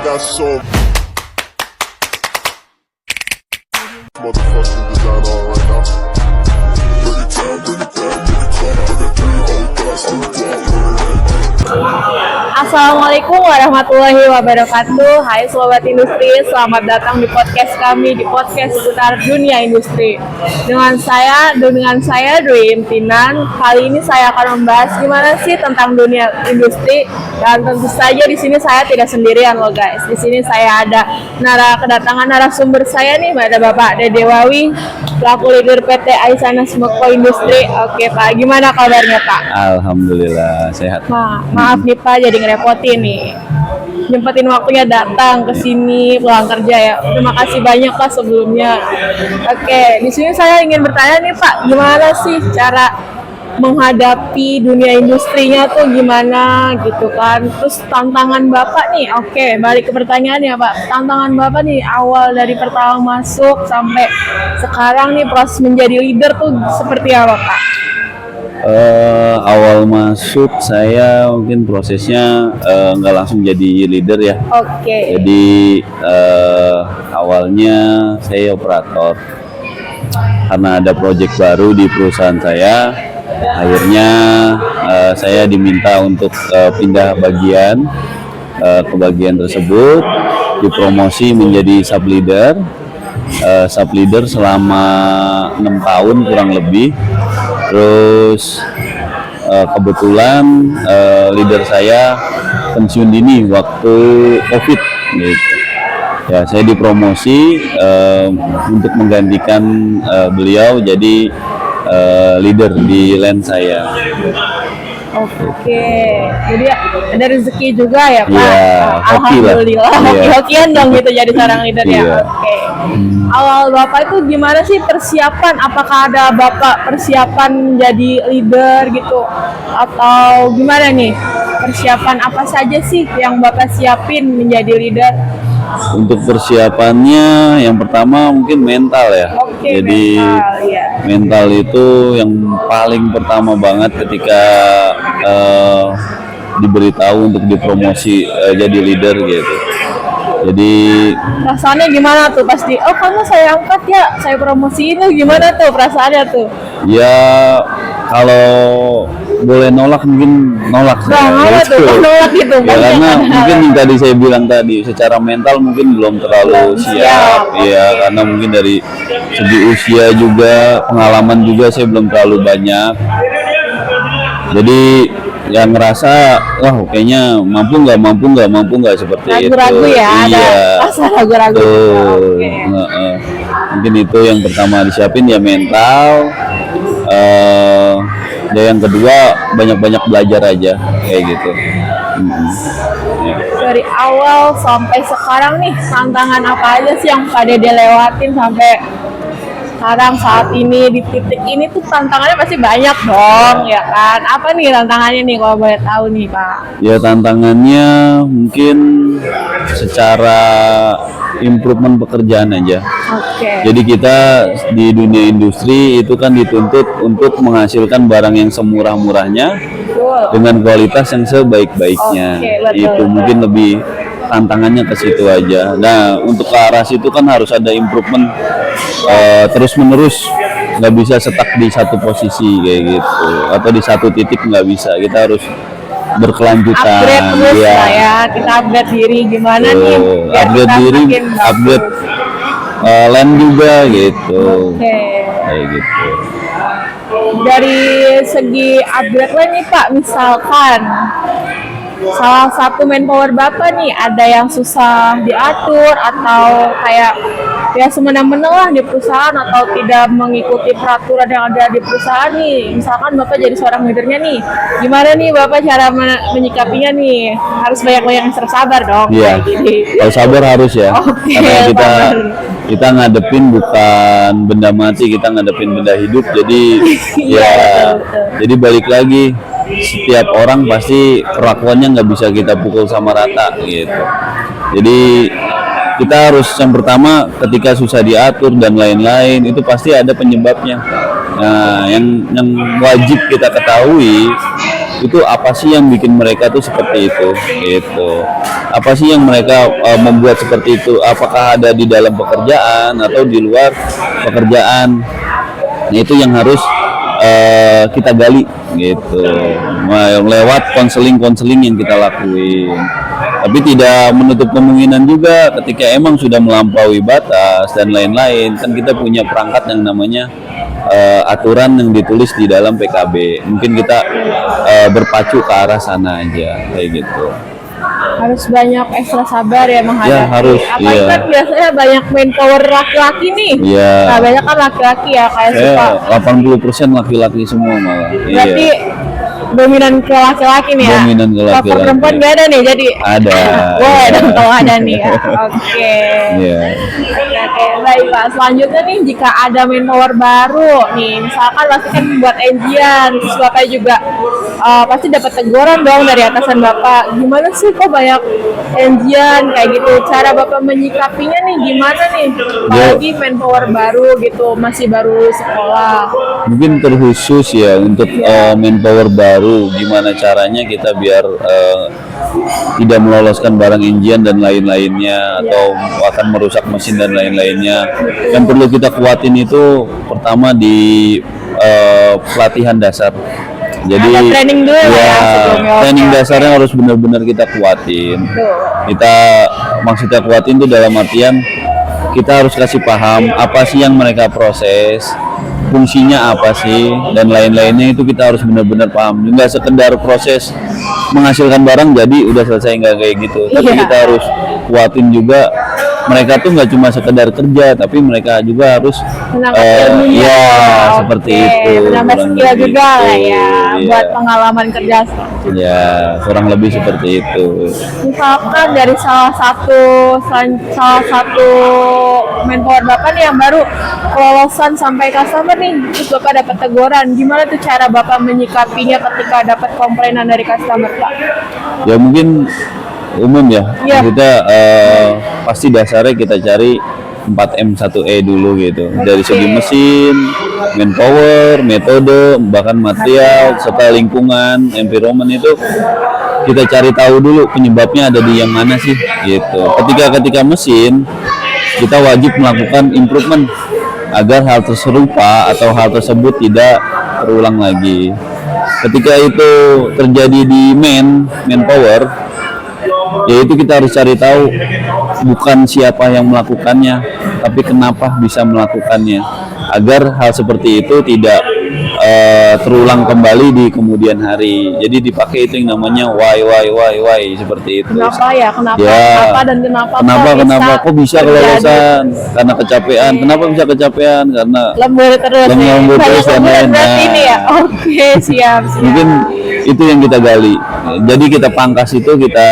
got so motherfucking design on right now. Bring it down, bring it down, bring it down. I got 3 old thoughts in the Assalamualaikum warahmatullahi wabarakatuh. Hai Sobat Industri, selamat datang di podcast kami, di podcast seputar dunia industri. Dengan saya Dwi Imtinan. Kali ini saya akan membahas gimana sih tentang dunia industri. Dan tentu saja di sini saya tidak sendirian loh guys. Di sini saya ada kedatangan narasumber saya nih, ada Bapak Dede Wawi, selaku leader PT Aisana Smoko Industri. Oke Pak, gimana kabarnya Pak? Alhamdulillah sehat. Maaf nih Pak, jadi ngerepotin nih. Nyempetin waktunya datang ke sini pulang kerja ya. Terima kasih banyak Pak sebelumnya. Oke, di sini saya ingin bertanya nih Pak, gimana sih cara menghadapi dunia industrinya tuh gimana gitu kan? Terus tantangan Bapak nih, oke, balik ke pertanyaannya Pak. Tantangan Bapak nih awal dari pertama masuk sampai sekarang nih proses menjadi leader tuh seperti apa Pak? Awal masuk saya mungkin prosesnya nggak langsung jadi leader ya. Oke. Jadi awalnya saya operator. Karena ada proyek baru di perusahaan saya, akhirnya saya diminta untuk pindah bagian ke bagian tersebut, dipromosi menjadi sub leader. Sub leader selama 6 tahun kurang lebih. Terus kebetulan leader saya pensiun dini waktu COVID gitu. Ya, saya dipromosi untuk menggantikan beliau jadi leader di land saya. Oke, jadi ada rezeki juga ya Pak. Iya, Alhamdulillah. Hoki-hokian dong gitu jadi seorang leader ya. Iya. Oke. Awal Bapak itu gimana sih persiapan? Apakah ada Bapak persiapan jadi leader gitu? Atau gimana nih? Persiapan apa saja sih yang Bapak siapin menjadi leader? Untuk persiapannya yang pertama mungkin mental ya. Oke, jadi mental, ya. mental itu yang paling pertama banget ketika diberitahu untuk dipromosi jadi leader gitu. Jadi perasaannya gimana tuh pasti? Oh kamu saya angkat ya, saya promosiin tuh gimana tuh perasaannya tuh? ya kalau boleh nolak mungkin nolak Nolak gitu. nolak gitu. Ya karena mungkin yang tadi saya bilang tadi secara mental mungkin belum terlalu siap. Ya karena mungkin dari segi usia juga, pengalaman juga saya belum terlalu banyak. Jadi yang ngerasa wah kayaknya mampu nggak seperti ragu-ragu itu. Ya, iya. Ada rasa ragu-ragu. Okay. Mungkin itu yang pertama disiapin ya mental. Dan yang kedua banyak-banyak belajar aja kayak gitu. Ya. Dari awal sampai sekarang nih tantangan apa aja sih yang Pak Dede lewatin sampai sekarang saat ini di titik ini tuh tantangannya pasti banyak dong ya kan? Apa nih tantangannya nih kalau boleh tahu nih Pak? Ya tantangannya mungkin secara improvement pekerjaan aja. Oke. Jadi kita di dunia industri itu kan dituntut untuk menghasilkan barang yang semurah-murahnya dengan kualitas yang sebaik-baiknya. Oke, Itu mungkin lebih tantangannya ke situ aja. Nah untuk ke arah situ kan harus ada improvement terus-menerus, nggak bisa stuck di satu posisi kayak gitu atau di satu titik, nggak bisa. Kita harus berkelanjutan. Upgrade terus lah ya, kita upgrade diri gimana nih? Biar Upgrade kita diri, makin upgrade land juga gitu. Oke. Kayak gitu. Dari segi upgrade lain nih Pak, misalkan salah satu manpower Bapak nih ada yang susah diatur atau kayak ya semena-mena lah di perusahaan atau tidak mengikuti peraturan yang ada di perusahaan nih. Misalkan Bapak jadi seorang leadernya nih, gimana nih Bapak cara menyikapinya nih? Harus banyak-banyak yang sabar dong. Iya. Kalau sabar harus ya. Oke, karena sabar. kita ngadepin bukan benda mati, kita ngadepin benda hidup. Jadi Iya, betul. jadi balik lagi, setiap orang pasti perlakuannya nggak bisa kita pukul sama rata gitu. Jadi kita harus yang pertama ketika susah diatur dan lain-lain itu pasti ada penyebabnya. Nah, yang wajib kita ketahui itu apa sih yang bikin mereka tuh seperti itu gitu. Apa sih yang mereka membuat seperti itu, apakah ada di dalam pekerjaan atau di luar pekerjaan. Nah, itu yang harus kita gali gitu, lewat konseling yang kita lakuin. Tapi tidak menutup kemungkinan juga ketika emang sudah melampaui batas dan lain-lain, kan kita punya perangkat yang namanya aturan yang ditulis di dalam PKB. Mungkin kita berpacu ke arah sana aja kayak gitu. Harus banyak ekstra sabar ya menghadapi. Ya, harus, Apalagi iya. kan biasanya banyak manpower laki-laki nih. Iya. Nah, banyak kan laki-laki ya kayak suka. 80% laki-laki semua malah. Berarti dominan ke laki-laki nih ya. Dominan ke laki-laki. Cover perempuan nggak ada nih, jadi Ada. Wah, kalau ada nih ya. Oke. Iya. Oke, baik Pak. Selanjutnya nih, jika ada manpower baru nih, misalkan pasti kan buat engine, terus Bapak juga pasti dapat teguran dong dari atasan Bapak. Gimana sih kok banyak engine kayak gitu? Cara Bapak menyikapinya nih gimana nih? Apalagi manpower baru gitu, masih baru sekolah. Mungkin terkhusus ya untuk manpower baru, gimana caranya kita biar tidak meloloskan barang engine dan lain-lainnya atau akan merusak mesin dan lain-lainnya. Yang perlu kita kuatin itu pertama di pelatihan dasar. Jadi Ada training dulu ya sebelumnya. training Oke, dasarnya harus benar-benar kita kuatin. Kita maksudnya kuatin itu dalam artian kita harus kasih paham apa sih yang mereka proses, fungsinya apa sih, dan lain-lainnya itu kita harus benar-benar paham. Nggak sekedar proses menghasilkan barang jadi udah selesai, nggak kayak gitu. Tapi Iya. kita harus kuatin juga mereka tuh nggak cuma sekedar kerja, tapi mereka juga harus Menambah ilmunya. ya Oke, seperti itu. menambah kurang skill lebih juga lah gitu. ya, Iya. buat pengalaman kerja. Ya kurang lebih seperti itu. Misalkan dari salah satu manpower Bapak nih yang baru kelolosan sampai customer nih, terus Bapak dapat teguran, gimana tuh cara Bapak menyikapinya ketika dapat komplainan dari customer Pak? Ya mungkin umum ya. Iya. Kita pasti dasarnya kita cari 4M1E dulu gitu. Dari segi mesin, manpower, metode, bahkan material, serta lingkungan, environment itu kita cari tahu dulu penyebabnya ada di yang mana sih gitu. Ketika mesin, kita wajib melakukan improvement agar hal serupa atau hal tersebut tidak terulang lagi. Ketika itu terjadi di manpower, yaitu kita harus cari tahu bukan siapa yang melakukannya, tapi kenapa bisa melakukannya, agar hal seperti itu tidak terulang kembali di kemudian hari. Jadi dipakai itu yang namanya why seperti itu. Kenapa ya? Kenapa? Ya. Kenapa dan kenapa? Kok bisa kelolosan? Karena kecapean. Kenapa bisa kecapean? Karena Lembur terus nih. lembur Banyak terus dan lemburan berarti lain-lain. ini ya. Oke, siap. Mungkin itu yang kita gali. Jadi kita pangkas itu, kita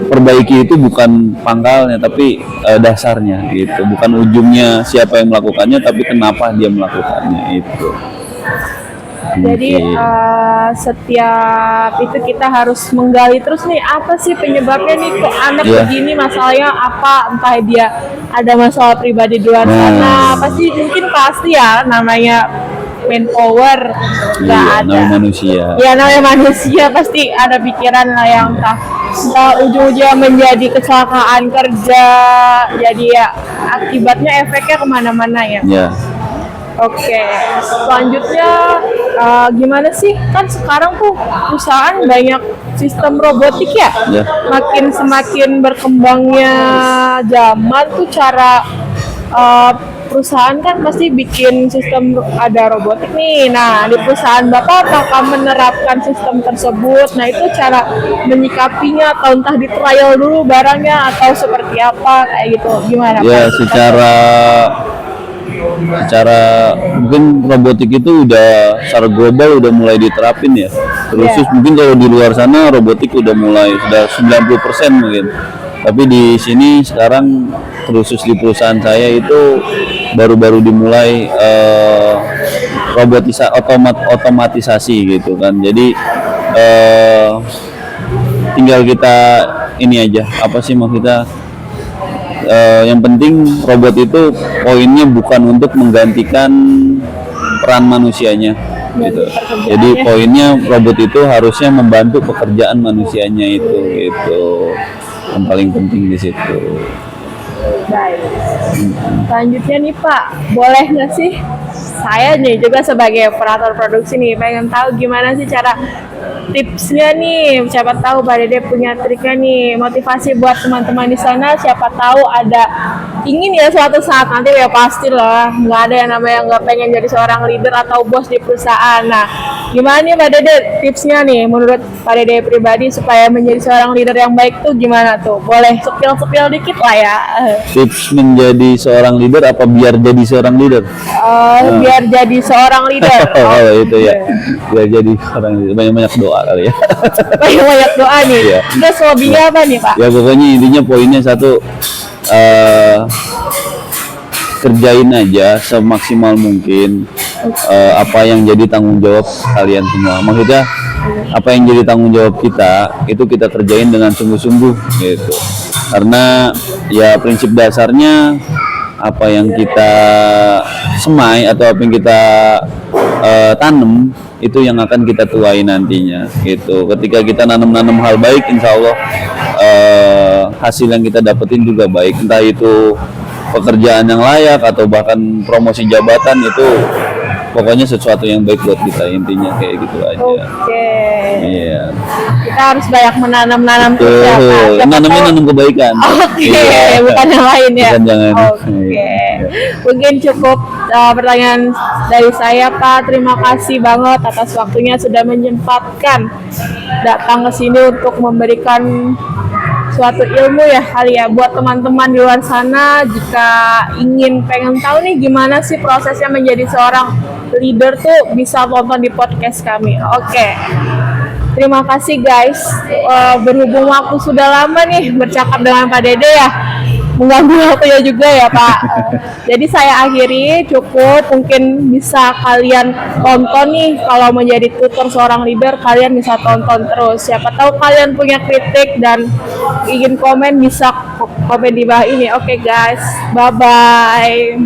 perbaiki itu bukan pangkalnya tapi dasarnya gitu, bukan ujungnya siapa yang melakukannya tapi kenapa dia melakukannya itu. Jadi Mungkin. setiap itu kita harus menggali terus nih, apa sih penyebabnya nih kok anak Iya. begini, masalahnya apa, entah dia ada masalah pribadi di luar sana, pasti ya namanya manpower nggak Iya, ada. namanya manusia. Ya namanya manusia pasti ada pikiran lah yang entah ujung-ujungnya menjadi kecelakaan kerja, jadi ya akibatnya efeknya kemana-mana ya. Ya, Oke, selanjutnya gimana sih? Kan sekarang tuh perusahaan banyak sistem robotik ya. Ya. Makin semakin berkembangnya zaman tuh cara perusahaan kan pasti bikin sistem ada robotik nih. Nah, di perusahaan Bapak apakah menerapkan sistem tersebut? Nah, itu cara menyikapinya atau entah di trial dulu barangnya atau seperti apa kayak gitu. Gimana ya Pak? secara mungkin robotik itu udah secara global udah mulai diterapin ya. Terus Iya. mungkin kalau di luar sana robotik udah mulai sudah 90% mungkin. Tapi di sini sekarang khusus di perusahaan saya itu baru-baru dimulai otomatisasi gitu kan. Jadi tinggal kita ini aja, apa sih maksudnya, yang penting robot itu poinnya bukan untuk menggantikan peran manusianya, gitu. pekerjaannya. Jadi poinnya robot itu harusnya membantu pekerjaan manusianya itu gitu. Yang paling penting di situ. Baik. Selanjutnya nih Pak, boleh nggak sih saya nih juga sebagai operator produksi nih pengen tahu gimana sih cara tipsnya nih, siapa tahu Pak Dede punya triknya nih, motivasi buat teman-teman di sana, siapa tahu ada ingin ya suatu saat nanti ya pastilah nggak ada yang namanya nggak pengen jadi seorang leader atau bos di perusahaan. Nah, gimana nih Pak Dede tipsnya nih menurut Pak Dede pribadi supaya menjadi seorang leader yang baik tuh gimana tuh? Boleh sepil-sepil dikit lah ya. Tips menjadi seorang leader apa biar jadi seorang leader? Biar jadi seorang leader. Oh, itu ya. Biar jadi seorang leader. Banyak-banyak doa kali ya. Banyak doa nih. Iya. Terus hobinya apa nih Pak? Ya pokoknya intinya poinnya satu, kerjain aja semaksimal mungkin apa yang jadi tanggung jawab kalian semua. Maksudnya apa yang jadi tanggung jawab kita itu kita kerjain dengan sungguh-sungguh gitu. Karena ya prinsip dasarnya apa yang kita semai atau apa yang kita tanam itu yang akan kita tuai nantinya gitu. Ketika kita nanam hal baik, insya Allah hasil yang kita dapetin juga baik, entah itu pekerjaan yang layak atau bahkan promosi jabatan, itu pokoknya sesuatu yang baik buat kita, intinya kayak gitu aja. Oke. Iya. Kita harus banyak menanam terus ya Pak. Tuh, Siapa nanamnya tahu- nanam kebaikan. Oke, Iya. bukan yang lain ya. Bukan jangan. Oke. Iya. Mungkin cukup pertanyaan dari saya Pak. Terima kasih banget atas waktunya sudah menyempatkan datang ke sini untuk memberikan suatu ilmu ya kali ya buat teman-teman di luar sana jika pengen tahu nih gimana sih prosesnya menjadi seorang leader tuh bisa tonton di podcast kami. Oke. Terima kasih guys. Berhubung waktu sudah lama nih bercakap dengan Pak Dede ya. Mengganggu waktunya juga ya Pak. Jadi saya akhiri cukup, mungkin bisa kalian tonton nih kalau menjadi tutor seorang leader, kalian bisa tonton terus. Siapa tahu kalian punya kritik dan ingin komen bisa komen di bawah ini. Oke guys, bye bye.